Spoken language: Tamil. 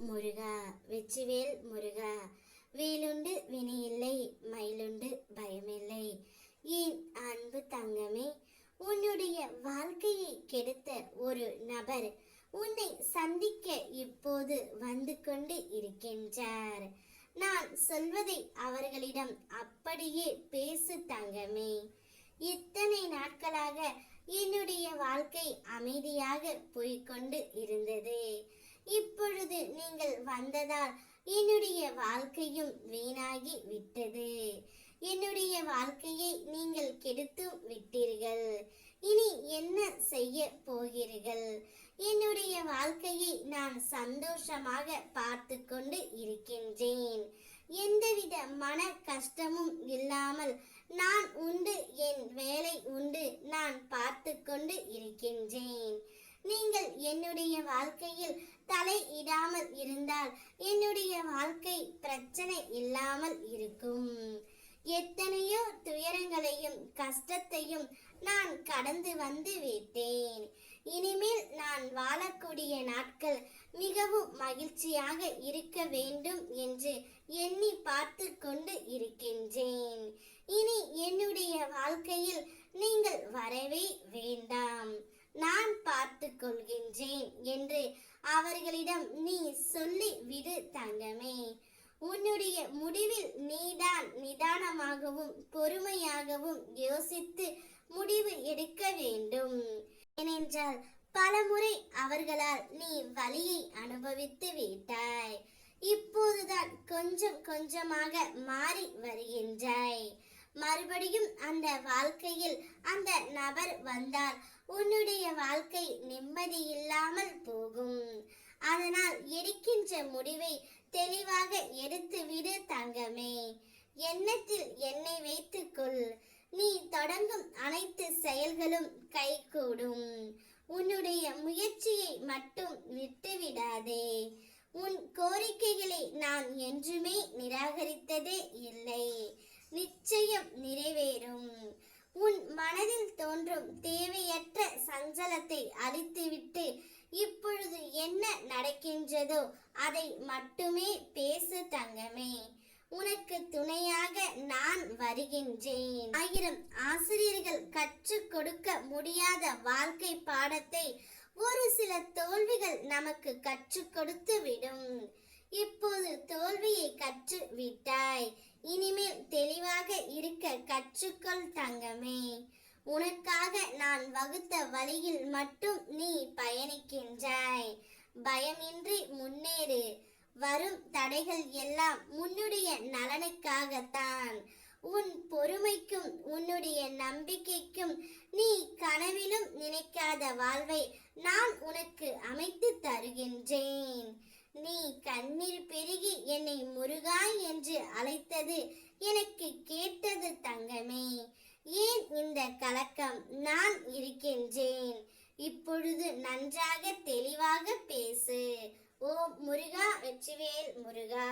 முருகா, வெற்றிவேல் முருகா. வேலுண்டு வினையில்லை, மயிலுண்டு பயமில்லை. என் அன்பு தங்கமே, உன்னுடைய வாழ்க்கையை கெடுத்த ஒரு நபர் உன்னை சந்திக்க இப்போது வந்து கொண்டு இருக்கின்றார். நான் சொல்வதை அவர்களிடம் அப்படியே பேசு தங்கமே. இத்தனை நாட்களாக என்னுடைய வாழ்க்கை அமைதியாக போய்கொண்டு இருந்தது. இப்பொழுது நீங்கள் வந்ததால் என்னுடைய வாழ்க்கையும் வீணாகி விட்டது. என்னுடைய வாழ்க்கையை நீங்கள் கெடுத்து விட்டீர்கள். இனி என்ன செய்ய போகிறீர்கள்? என்னுடைய வாழ்க்கையை நான் சந்தோஷமாக பார்த்து கொண்டு இருக்கின்றேன். எந்தவித மன கஷ்டமும் இல்லாமல் நான் உண்டு, என் வேலை உண்டு, நான் பார்த்து கொண்டு இருக்கின்றேன். நீங்கள் என்னுடைய வாழ்க்கையில் தலையிடாமல் இருந்தால் என்னுடைய வாழ்க்கை பிரச்சனை இல்லாமல் இருக்கும். எத்தனையோ துயரங்களையும் கஷ்டத்தையும் நான் கடந்து வந்து விட்டேன். இனிமேல் நான் வாழக்கூடிய நாட்கள் மிகவும் மகிழ்ச்சியாக இருக்க வேண்டும் என்று எண்ணி பார்த்து கொண்டு இருக்கின்றேன். இனி என்னுடைய வாழ்க்கையில் நீங்கள் வரவே வேண்டாம், நான் பார்த்து கொள்கின்றேன் என்று அவர்களிடம் நீ சொல்லி விடு தங்கமே. உன்னுடைய முடிவில் நீதான் நிதானமாகவும் பொறுமையாகவும் யோசித்து முடிவு எடுக்க வேண்டும். ஏனென்றால் பலமுறை அவர்களால் நீ வலியை அனுபவித்து விட்டாய். இப்போதுதான் கொஞ்சம் கொஞ்சமாக மாறி வருகின்றாய். மறுபடியும் அந்த வாழ்க்கையில் அந்த நபர் வந்தால் உன்னுடைய வாழ்க்கை நிம்மதி இல்லாமல் போகும். அதனால் எடுக்கின்ற முடிவை தெளிவாக எடுத்து விடு தங்கமே. எண்ணத்தில் என்னை வைத்துக்கொள். நீ தொடங்கும் அனைத்து செயல்களும் கைகூடும். உன்னுடைய முயற்சியை மட்டும் விட்டுவிடாதே. உன் கோரிக்கைகளை நான் என்றுமே நிராகரித்ததே இல்லை. நிச்சயம் நிறைவேறும். உன் மனதில் தோன்றும் தேவையற்ற சஞ்சலத்தை அழித்துவிட்டு இப்பொழுது என்ன நடக்கின்றதோ அதை மட்டுமே பேசு தங்கமே. உனக்கு துணையாக நான் வருகின்றேன். 1000 ஆசிரியர்கள் கற்றுக் கொடுக்க முடியாத வாழ்க்கை பாடத்தை ஒரு சில தோல்விகள் நமக்கு கற்றுக் கொடுத்து விடும். இப்போது தோல்வியை கற்று விட்டாய். இனிமேல் தெளிவாக இருக்க கற்றுக்கொள் தங்கமே. உனக்காக நான் வகுத்த வழியில் மட்டும் நீ பயணிக்கின்றாய். பயமின்றி முன்னேறு. வரும் தடைகள் எல்லாம் உன்னுடைய நலனுக்காகத்தான். உன் பொறுமைக்கும் உன்னுடைய நம்பிக்கைக்கும் நீ கனவிலும் நினைக்காத வாழ்வை நான் உனக்கு அமைத்து தருகின்றேன். நீ கண்ணீர் பெருகி என்னை முருகா என்று அழைத்தது எனக்கு கேட்டது தங்கமே. ஏன் இந்த கலக்கம்? நான் இருக்கின்றேன். இப்பொழுது நன்றாக தெளிவாக பேசு. ஓம் முருகா, வெற்றிவேல் முருகா.